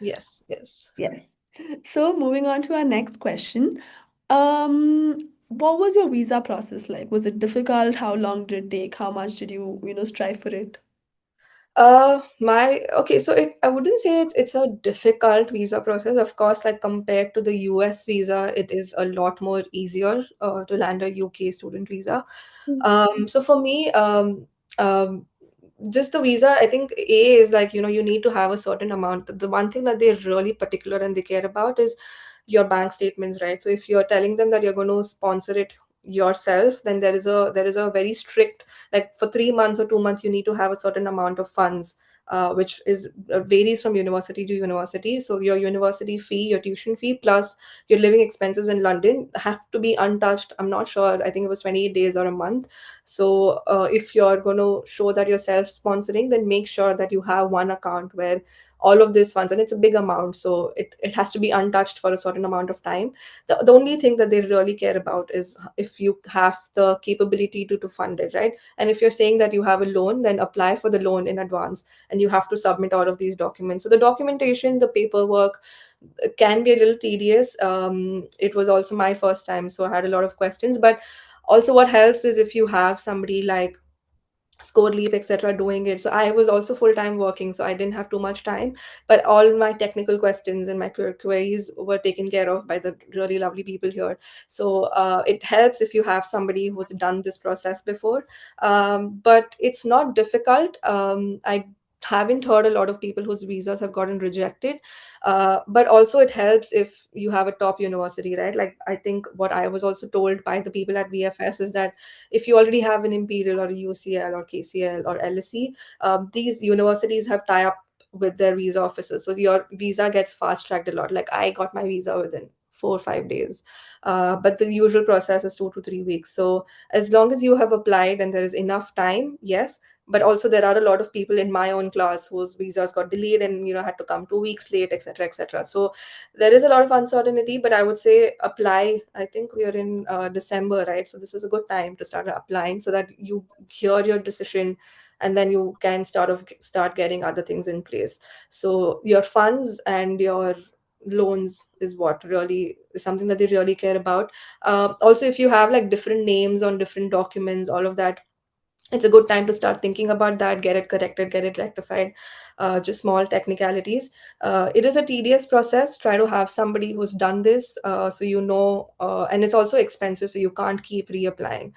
Yes, yes. Yes. So moving on to our next question. What was your visa process like? Was it difficult? How long did it take? How much did you strive for it? My okay, so I wouldn't say it's a difficult visa process. Of course, like compared to the US visa, it is a lot more easier to land a UK student visa. Mm. So for me, um, just the visa, I think A is like, you need to have a certain amount. The one thing that they're really particular and they care about is your bank statements, right? So if you're telling them that you're going to sponsor it yourself, then there is a very strict, like for 3 months or 2 months, you need to have a certain amount of funds, which is varies from university to university. So your university fee, your tuition fee, plus your living expenses in London have to be untouched. I'm not sure. I think it was 28 days or a month. So if you're going to show that you're self-sponsoring, then make sure that you have one account where all of these funds, and it's a big amount, so it has to be untouched for a certain amount of time. The only thing that they really care about is if you have the capability to fund it, right? And if you're saying that you have a loan, then apply for the loan in advance, and you have to submit all of these documents. So the documentation, the paperwork can be a little tedious. It was also my first time, so I had a lot of questions. But also, what helps is if you have somebody like ScoreLeap, etc., doing it. So I was also full time working, so I didn't have too much time. But all my technical questions and my queries were taken care of by the really lovely people here. So it helps if you have somebody who's done this process before. But it's not difficult. I haven't heard a lot of people whose visas have gotten rejected. But also, it helps if you have a top university, right? Like, I think what I was also told by the people at VFS is that if you already have an Imperial or a UCL or KCL or LSE, these universities have tie up with their visa offices, so your visa gets fast tracked a lot. Like I got my visa within 4 or 5 days, but the usual process is 2 to 3 weeks. So as long as you have applied and there is enough time, yes. But also there are a lot of people in my own class whose visas got delayed and had to come 2 weeks late, etc., etc. So there is a lot of uncertainty, but I would say apply. I think we are in December, right? So this is a good time to start applying so that you hear your decision, and then you can start getting other things in place. So your funds and your loans is what really is something that they really care about. Also, if you have like different names on different documents, all of that, it's a good time to start thinking about that, get it corrected, get it rectified. Just small technicalities. It is a tedious process. Try to have somebody who's done this, so and it's also expensive, so you can't keep reapplying.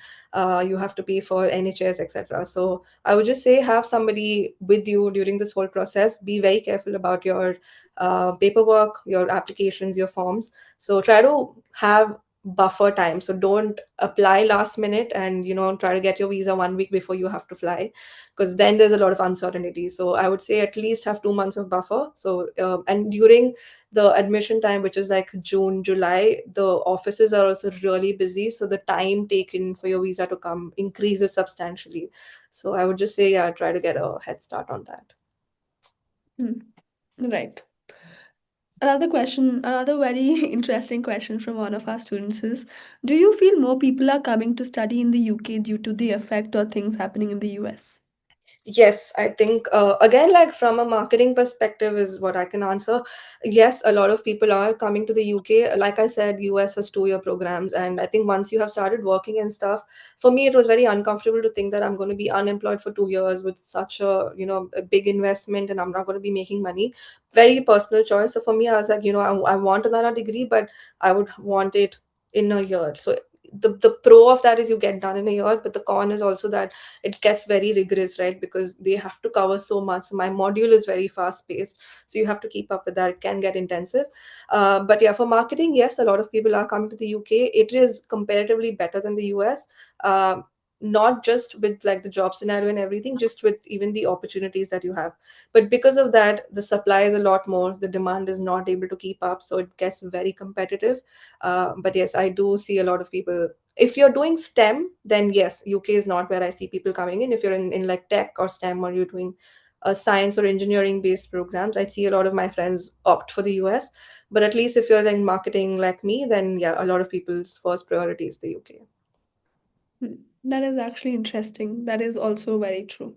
You have to pay for NHS, etc. So I would just say have somebody with you during this whole process. Be very careful about your paperwork, your applications, your forms. So try to have buffer time, so don't apply last minute and try to get your visa 1 week before you have to fly, because then there's a lot of uncertainty. So I would say at least have 2 months of buffer. So and during the admission time, which is like June, July, the offices are also really busy, so the time taken for your visa to come increases substantially. So I would just say, yeah, try to get a head start on that. Hmm. Right. Another very interesting question from one of our students is, do you feel more people are coming to study in the UK due to the effect or things happening in the US? Yes, I think again, like from a marketing perspective, is what I can answer. Yes, a lot of people are coming to the UK. Like I said, US has 2 year programs, and I think once you have started working and stuff, for me, it was very uncomfortable to think that I'm going to be unemployed for 2 years with such a a big investment, and I'm not going to be making money. Very personal choice. So for me, I was like, I want another degree, but I would want it in a year. So the pro of that is you get done in a year, but the con is also that it gets very rigorous, right? Because they have to cover so much. So my module is very fast paced, so you have to keep up with that. It can get intensive. But yeah, for marketing, yes, a lot of people are coming to the UK. It is comparatively better than the US. Not just with like the job scenario and everything, just with even the opportunities that you have. But because of that, the supply is a lot more, the demand is not able to keep up, so it gets very competitive. But yes, I do see a lot of people. If you're doing STEM, then yes, UK is not where I see people coming in. If you're in like tech or STEM, or you're doing science or engineering based programs, I'd see a lot of my friends opt for the US. But at least if you're in marketing like me, then yeah, a lot of people's first priority is the UK. Hmm. That is actually interesting. That is also very true.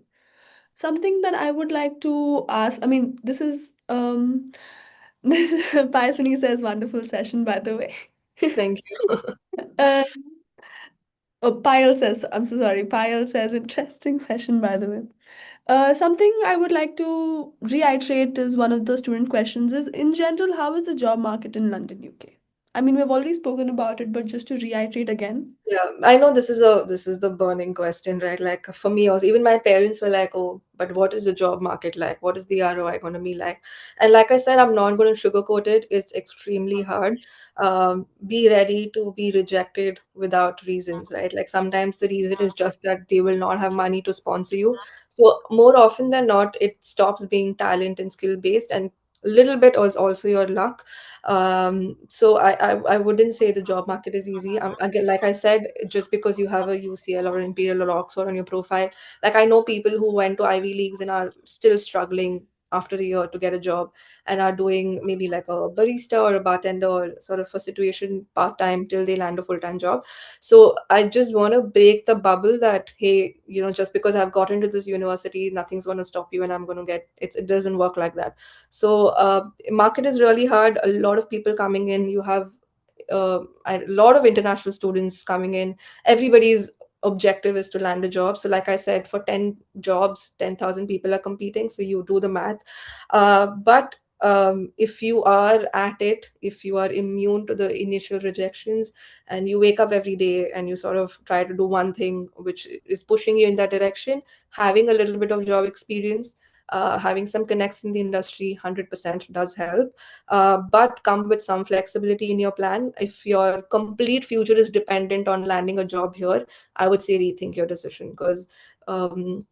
Something that I would like to ask, I mean, this is this Paisani says wonderful session, by the way. Thank you. uh, oh, Payal says, I'm so sorry. Payal says interesting session, by the way. Something I would like to reiterate is one of the student questions is in general, how is the job market in London, UK? I mean, we've already spoken about it, but just to reiterate again. Yeah, I know this is the burning question, right? Like for me also, even my parents were like, "Oh, but what is the job market like? What is the ROI going to be like?" And like I said, I'm not going to sugarcoat it. It's extremely hard. Be ready to be rejected without reasons, right? Like sometimes the reason is just that they will not have money to sponsor you. So more often than not, it stops being talent and skill based, and a little bit is also your luck. So I wouldn't say the job market is easy. Again, like I said, just because you have a UCL or Imperial or Oxford on your profile, like I know people who went to Ivy Leagues and are still struggling after a year to get a job, and are doing maybe like a barista or a bartender or sort of a situation part-time till they land a full-time job. So I just want to break the bubble that, hey, just because I've got into this university, nothing's going to stop you and I'm going to get it doesn't work like that. So market is really hard. A lot of people coming in. You have a lot of international students coming in. Everybody's objective is to land a job. So like I said, for 10 jobs, 10,000 people are competing, so you do the math. But if you are at it, if you are immune to the initial rejections, and you wake up every day and you sort of try to do one thing which is pushing you in that direction, having a little bit of job experience, having some connects in the industry, 100% does help. But come with some flexibility in your plan. If your complete future is dependent on landing a job here, I would say rethink your decision, because um,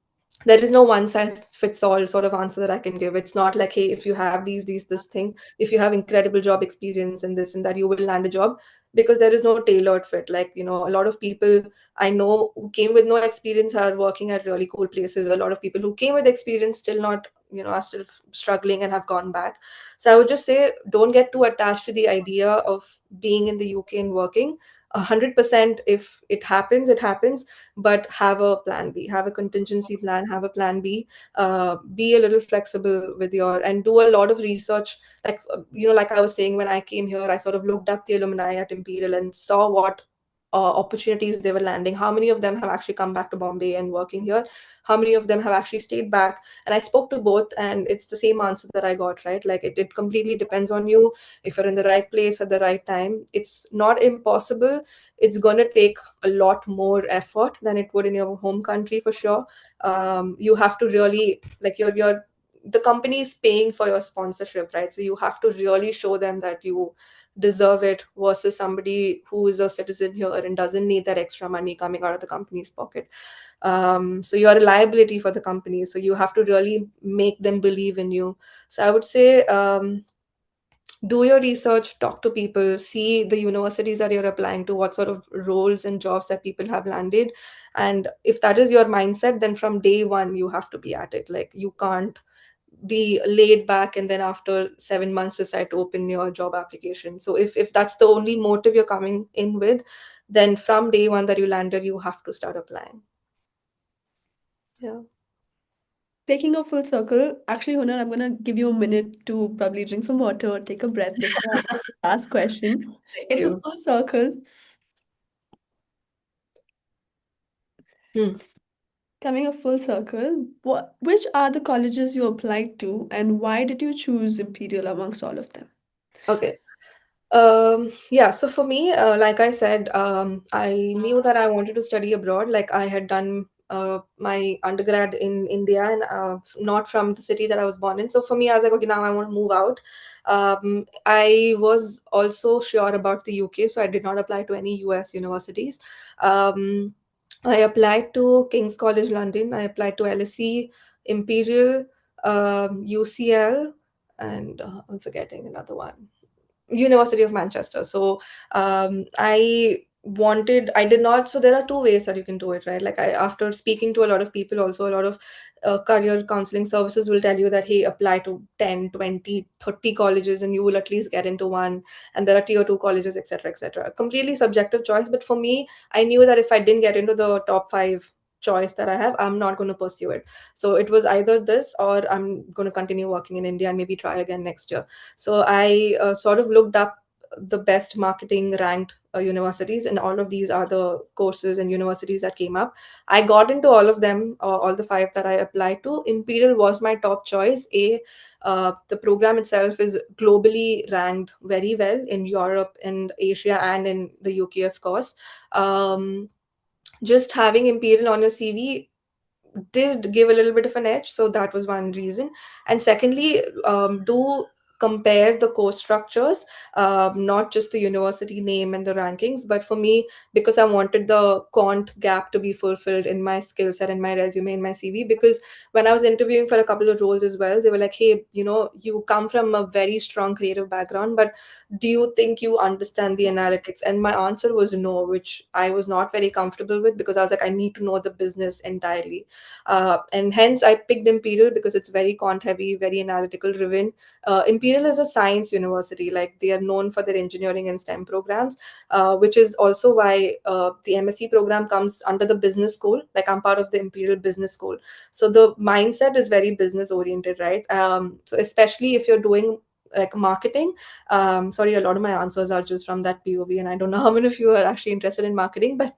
there is no one size fits all sort of answer that I can give. It's not like, hey, if you have these this thing, if you have incredible job experience and this and that, you will land a job, because there is no tailored fit. Like, a lot of people I know who came with no experience are working at really cool places. A lot of people who came with experience still not, are still struggling and have gone back. So I would just say, don't get too attached to the idea of being in the UK and working. 100%, if it happens, it happens, but have a plan B, have a contingency plan, have a plan B. Be a little flexible with your, and do a lot of research. Like, like I was saying, when I came here, I sort of looked up the alumni at Imperial and saw what opportunities they were landing. How many of them have actually come back to Bombay and working here? How many of them have actually stayed back? And I spoke to both, and it's the same answer that I got, right? Like, it completely depends on you. If you're in the right place at the right time, it's not impossible. It's going to take a lot more effort than it would in your home country, for sure. You have to really, like, the company is paying for your sponsorship, right? So you have to really show them that you deserve it, versus somebody who is a citizen here and doesn't need that extra money coming out of the company's pocket. So you're a liability for the company, so you have to really make them believe in you. So I would say, do your research, talk to people, see the universities that you're applying to, what sort of roles and jobs that people have landed. And if that is your mindset, then from day one you have to be at it. Like, you can't be laid back and then after 7 months decide to open your job application. So if that's the only motive you're coming in with, then from day one that you landed, you have to start applying. Yeah. Taking a full circle, actually, Hunar, I'm gonna give you a minute to probably drink some water, take a breath before I ask the last question. Thank It's a you. full circle. Hmm. Coming a full circle, which are the colleges you applied to, and why did you choose Imperial amongst all of them? Okay. Yeah, so for me, like I said, I knew that I wanted to study abroad. Like I had done my undergrad in India and not from the city that I was born in. So for me, I was like, okay, now I want to move out. I was also sure about the UK, so I did not apply to any US universities. Um, I applied to King's College London. I applied to LSE, Imperial, UCL, and I'm forgetting another one. University of Manchester. So I did not. So there are two ways that you can do it, right? Like after speaking to a lot of people, also a lot of career counseling services will tell you that, hey, apply to 10, 20, 30 colleges and you will at least get into one. And there are tier two colleges, etc., etc. Completely subjective choice. But for me, I knew that if I didn't get into the top five choice that I have, I'm not going to pursue it. So it was either this or I'm going to continue working in India and maybe try again next year. So I sort of looked up the best marketing ranked universities, and all of these are the courses and universities that came up. I got into all of them, all the five that I applied to. Imperial was my top choice. The program itself is globally ranked very well in Europe and Asia and in the UK, of course. Um, just having Imperial on your CV did give a little bit of an edge, so that was one reason. And secondly, do compare the course structures, not just the university name and the rankings, but for me, because I wanted the quant gap to be fulfilled in my skill set, in my resume, in my CV. Because when I was interviewing for a couple of roles as well, they were like, hey, you come from a very strong creative background, but do you think you understand the analytics? And my answer was no, which I was not very comfortable with, because I was like, I need to know the business entirely. And hence I picked Imperial because it's very quant heavy, very analytical driven. Imperial is a science university, like they are known for their engineering and STEM programs, which is also why the MSc program comes under the business school. Like I'm part of the Imperial Business School, so the mindset is very business oriented, right? So especially if you're doing like marketing. Sorry, a lot of my answers are just from that POV, and I don't know how many of you are actually interested in marketing, but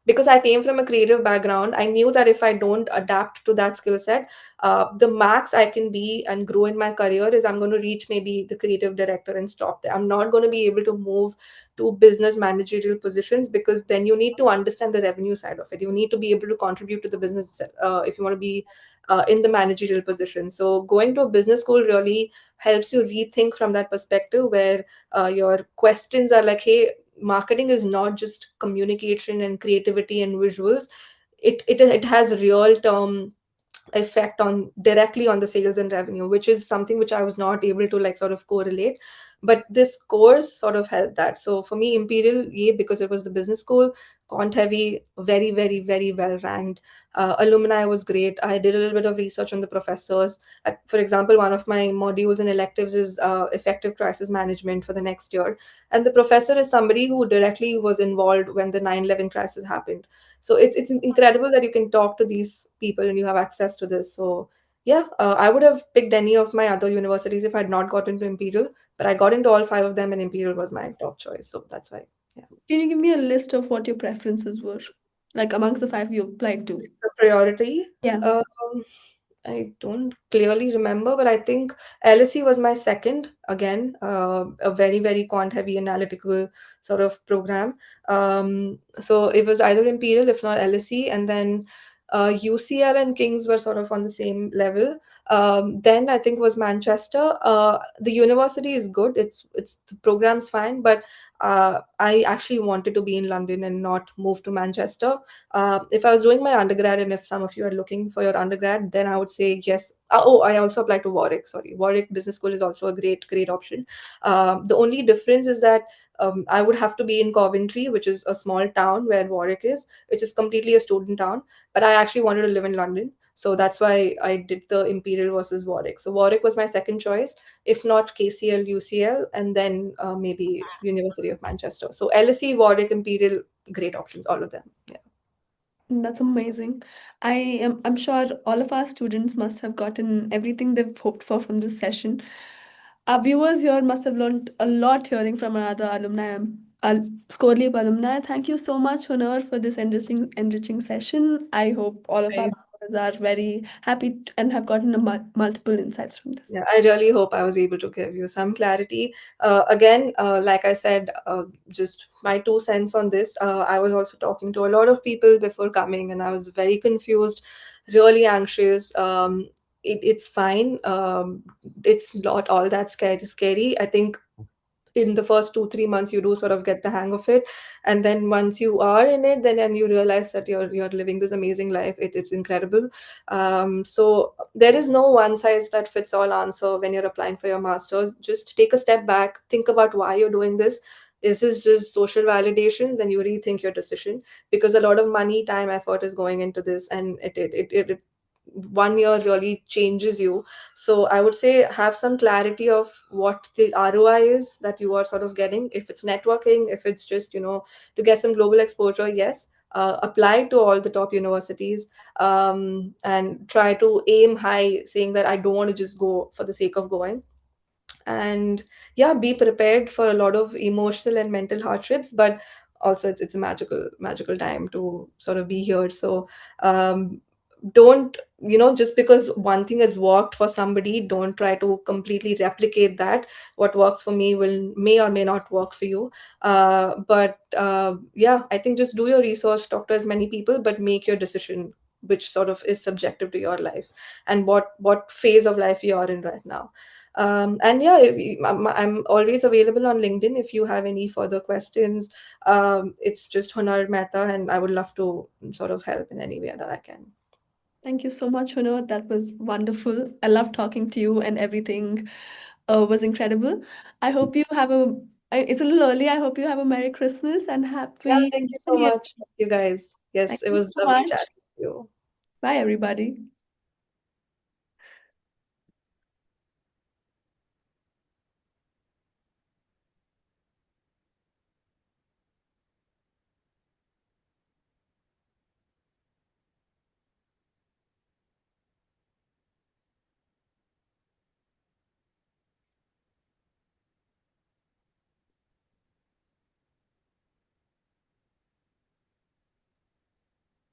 because I came from a creative background, I knew that if I don't adapt to that skill set, the max I can be and grow in my career is I'm going to reach maybe the creative director and stop there. I'm not going to be able to move to business managerial positions, because then you need to understand the revenue side of it. You need to be able to contribute to the business if you want to be in the managerial position. So going to a business school really helps you rethink from that perspective, where your questions are like, hey, marketing is not just communication and creativity and visuals. It has real term effect on directly on the sales and revenue, which is something which I was not able to like sort of correlate. But this course sort of helped that. So for me, Imperial, yeah, because it was the business school, quant heavy, very, very, very well ranked. Alumni was great. I did a little bit of research on the professors. For example, one of my modules and electives is effective crisis management for the next year, and the professor is somebody who directly was involved when the 9/11 crisis happened. So it's incredible that you can talk to these people and you have access to this. So yeah, I would have picked any of my other universities if I had not gotten into Imperial, but I got into all five of them, and Imperial was my top choice. So that's why. Yeah. Can you give me a list of what your preferences were, like amongst the five you applied to? The priority. Yeah. Um, I don't clearly remember, but I think LSE was my second. Again, a very, very quant heavy analytical sort of program. So it was either Imperial, if not LSE, and then UCL and Kings were sort of on the same level. Then I think was Manchester. The university is good. It's the program's fine, but I actually wanted to be in London and not move to Manchester. If I was doing my undergrad, and if some of you are looking for your undergrad, then I would say yes. Oh, I also applied to Warwick. Sorry, Warwick Business School is also a great, great option. The only difference is that I would have to be in Coventry, which is a small town where Warwick is, which is completely a student town. But I actually wanted to live in London. So that's why I did the Imperial versus Warwick. So Warwick was my second choice, if not KCL, UCL, and then maybe University of Manchester. So LSE, Warwick, Imperial, great options, all of them. Yeah. That's amazing. I'm sure all of our students must have gotten everything they've hoped for from this session. Our viewers here must have learned a lot hearing from our other alumni, ScoreLeap alumni. Thank you so much, Hunar, for this enriching session. I hope all of our Nice. viewers are very happy and have gotten multiple insights from Yeah, this. I really hope I was able to give you some clarity. Again, like I said, just my 2 cents on this. I was also talking to a lot of people before coming, and I was very confused, really anxious. It's fine. It's not all that scary. I think in the first 2 3 months you do sort of get the hang of it, and then once you are in it, then and you realize that you're living this amazing life. It's incredible. So there is no one size that fits all answer when you're applying for your masters. Just take a step back, think about why you're doing this. Is this just social validation? Then you rethink your decision, because a lot of money, time, effort is going into this, and it 1 year really changes you. So I would say have some clarity of what the ROI is that you are sort of getting. If it's networking, if it's just, to get some global exposure, yes. Apply to all the top universities, and try to aim high, saying that I don't want to just go for the sake of going. And yeah, be prepared for a lot of emotional and mental hardships, but also it's a magical time to sort of be here. So don't, just because one thing has worked for somebody, don't try to completely replicate that. What works for me may or may not work for you. But yeah, I think just do your research, talk to as many people, but make your decision, which sort of is subjective to your life and what phase of life you are in right now. And yeah, I'm always available on LinkedIn if you have any further questions. It's just Hunar Mehta, and I would love to sort of help in any way that I can. Thank you so much, Hunar. That was wonderful. I love talking to you, and everything was incredible. I hope you have a. It's a little early. I hope you have a Merry Christmas and Yeah, Happy thank you so New Year. much. Thank you guys. Thank Yes, it you was so lovely much. chatting with you. Bye, everybody.